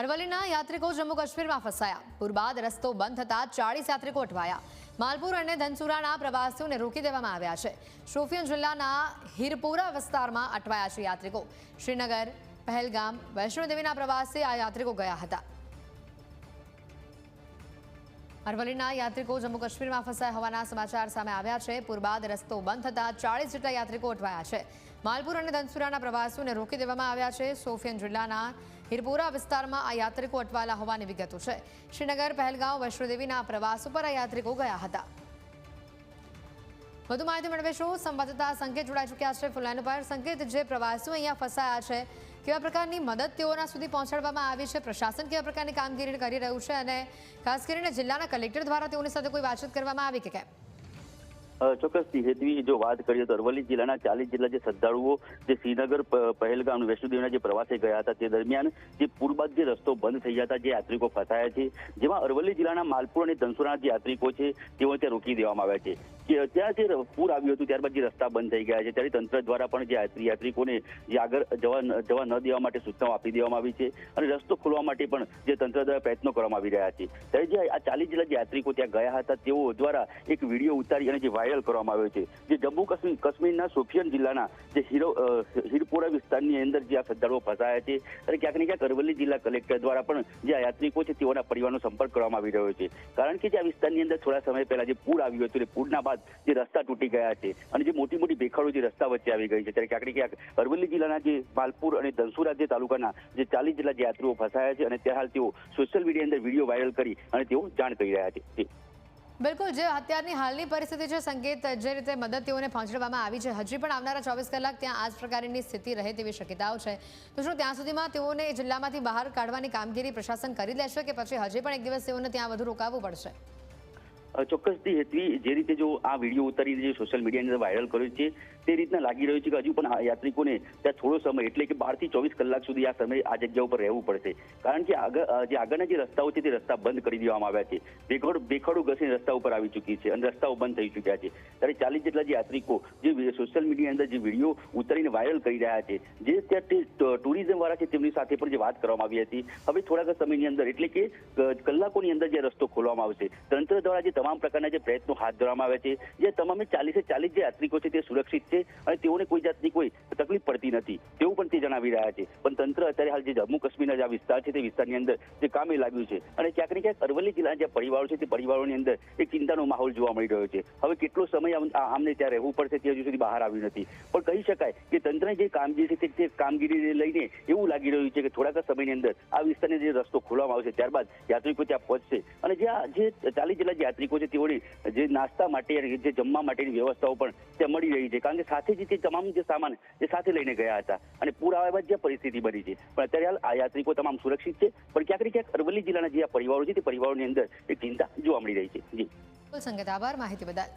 અરવલ્લીના યાત્રિકો જમ્મુ કાશ્મીરમાં ફસાયા. પૂર બાદ રસ્તો બંધ થતા 40 યાત્રિકો અટવાયા. માલપુર અને ધનસુરાના પ્રવાસીઓને રોકી દેવામાં આવ્યા છે. શોપિયાન જિલ્લાના હીરપોરા વિસ્તારમાં અટવાયા છે યાત્રિકો. શ્રીનગર, પહેલગામ, વૈષ્ણોદેવીના પ્રવાસે આ યાત્રિકો ગયા હતા. અરવલ્લીના યાત્રિકો જમ્મુ કાશ્મીરમાં ફસાયા હોવાના સમાચાર સામે આવ્યા છે. પૂર બાદ રસ્તો બંધ થતા 40 જેટલા યાત્રિકો અટવાયા છે. માલપુર અને ધનસુરાના પ્રવાસીઓને રોકી દેવામાં આવ્યા છે. શોપિયાન જિલ્લાના હીરપોરા વિસ્તારમાં આ યાત્રિકો અટવાયેલા હોવાની વિગતો છે. શ્રીનગર, પહેલગામ, વૈષ્ણોદેવીના પ્રવાસ ઉપર આ યાત્રિકો ગયા હતા. વધુ માહિતી મેળવીશું. સંવાદદાતા સંકેત જોડાઈ ચૂક્યા છે ફોન પર. સંકેત, જે પ્રવાસીઓ અહીંયા ફસાયા છે, કેવા પ્રકારની મદદ તેઓના સુધી પહોંચાડવામાં આવી છે? પ્રશાસન કેવા પ્રકારની કામગીરી કરી રહ્યું છે અને ખાસ કરીને જિલ્લાના કલેક્ટર દ્વારા તેઓની સાથે કોઈ વાતચીત કરવામાં આવી કે કેમ? ચોક્કસથી હેતવી જો વાત કરીએ તો અરવલ્લી જિલ્લાના 40 જેટલા જે શ્રદ્ધાળુઓ જે શ્રીનગર, પહેલગામ, વૈષ્ણોદેવીના જે પ્રવાસે ગયા હતા તે દરમિયાન જે પૂર બાદ જે રસ્તો બંધ થઈ ગયા હતા, જે યાત્રિકો ફસાયા છે, જેમાં અરવલ્લી જિલ્લાના માલપુર અને ધનસુરાના જે યાત્રિકો છે તેઓ ત્યાં રોકી દેવામાં આવ્યા છે. ત્યાં જે પૂર આવ્યું હતું ત્યારબાદ જે રસ્તા બંધ થઈ ગયા છે, ત્યારે તંત્ર દ્વારા પણ જે યાત્રિકોને જે આગળ જવા ન દેવા માટે સૂચનાઓ આપી દેવામાં આવી છે અને રસ્તો ખોલવા માટે પણ જે તંત્ર દ્વારા પ્રયત્નો કરવામાં આવી રહ્યા છે. ત્યારે જે આ 40 જેટલા જે યાત્રિકો ત્યાં ગયા હતા તેઓ દ્વારા એક વિડીયો ઉતારી અને જે વાયરલ કરવામાં આવ્યો છે. જે જમ્મુ કાશ્મીરના શોપિયાન જિલ્લાના જે હીરપોરા વિસ્તારની અંદર જે આ શ્રદ્ધાળુઓ ફસાયા છે, અને ક્યાંક ને ક્યાંક અરવલ્લી જિલ્લા કલેક્ટર દ્વારા પણ જે આ યાત્રિકો છે તેઓના પરિવારનો સંપર્ક કરવામાં આવી રહ્યો છે. કારણ કે જે આ વિસ્તારની અંદર થોડા સમય પહેલા જે પૂર આવ્યું હતું, પૂરના બાદ જે રસ્તા તૂટી ગયા છે અને જે મોટી મોટી ભેખાડો જે રસ્તા વચ્ચે આવી ગઈ છે, ત્યારે ક્યાંક ને ક્યાંક અરવલ્લી જિલ્લાના જે માલપુર અને ધનસુરા જે તાલુકાના જે 40 જેટલા જે યાત્રીઓ ફસાયા છે અને ત્યાં હાલ તેઓ સોશિયલ મીડિયા અંદર વિડીયો વાયરલ કરી અને તેઓ જાણ કરી રહ્યા છે. બિલકુલ, જે અત્યારની હાલની પરિસ્થિતિ છે સંકેત, જે રીતે મદદ તેઓને પહોંચાડવામાં આવી છે, હજી પણ આવનારા 24 કલાક ત્યાં આ જ પ્રકારની સ્થિતિ રહે તેવી શક્યતાઓ છે. તો શું ત્યાં સુધીમાં તેઓને જિલ્લામાંથી બહાર કાઢવાની કામગીરી પ્રશાસન કરી લેશે કે પછી હજી પણ એક દિવસ તેઓને ત્યાં વધુ રોકાવવું પડશે? ચોક્કસથી હેતવી, જે રીતે જો આ વિડીયો ઉતારીને જે સોશિયલ મીડિયાની અંદર વાયરલ કર્યો છે તે રીતના લાગી રહ્યું છે કે હજુ પણ આ યાત્રિકોને ત્યાં થોડો સમય એટલે કે 12 થી 24 કલાક સુધી આ સમય આ જગ્યા ઉપર રહેવું પડશે. કારણ કે જે આગળના જે રસ્તાઓ છે તે રસ્તા બંધ કરી દેવામાં આવ્યા છે. ભેખાડો ઘસીને રસ્તા ઉપર આવી ચૂકી છે અને રસ્તાઓ બંધ થઈ ચૂક્યા છે. ત્યારે 40 જેટલા જે યાત્રિકો જે સોશિયલ મીડિયા અંદર જે વિડીયો ઉતારીને વાયરલ કરી રહ્યા છે, જે ત્યાં ટુરિઝમ વાળા છે તેમની સાથે પણ જે વાત કરવામાં આવી હતી, હવે થોડાક સમયની અંદર એટલે કે કલાકોની અંદર જે રસ્તો ખોલવામાં આવશે. તંત્ર દ્વારા જે તમામ પ્રકારના જે પ્રયત્નો હાથ ધરવામાં આવે છે, જે તમામે 40 જે યાત્રિકો છે તે સુરક્ષિત છે અને તેઓને કોઈ જાતની કોઈ તકલીફ પડતી નથી તેવું પણ તે જણાવી રહ્યા છે. પણ તંત્ર અત્યારે હાલ જે જમ્મુ કાશ્મીરના જે વિસ્તાર છે તે વિસ્તારની અંદર જે કામે લાગ્યું છે અને ક્યાંક ને ક્યાંક અરવલ્લી જિલ્લાના જે પરિવારો છે તે પરિવારોની અંદર એક ચિંતાનો માહોલ જોવા મળી રહ્યો છે. હવે કેટલો સમય આમને ત્યાં રહેવું પડશે તે હજુ સુધી બહાર આવ્યું નથી, પણ કહી શકાય કે તંત્રની જે કામગીરી છે તે કામગીરીને લઈને એવું લાગી રહ્યું છે કે થોડાક સમયની અંદર આ વિસ્તારને જે રસ્તો ખોલવામાં આવશે ત્યારબાદ યાત્રિકો ત્યાં પહોંચશે અને જે 40 જેટલા યાત્રિકો છે તેઓને જે નાસ્તા માટે જે જમવા માટેની વ્યવસ્થાઓ પણ ત્યાં મળી રહી છે. કારણ કે સાથે જ તે તમામ જે સામાન એ સાથે લઈને ગયા હતા અને પૂર આવ્યા બાદ જે પરિસ્થિતિ બની છે, પણ અત્યારે હાલ આ યાત્રિકો તમામ સુરક્ષિત છે. પણ ક્યાંક ને ક્યાંક અરવલ્લી જિલ્લાના જે પરિવારો છે તે પરિવારોની અંદર એક ચિંતા જોવા મળી રહી છે. જી સંકેત, આભાર માહિતી બદલ.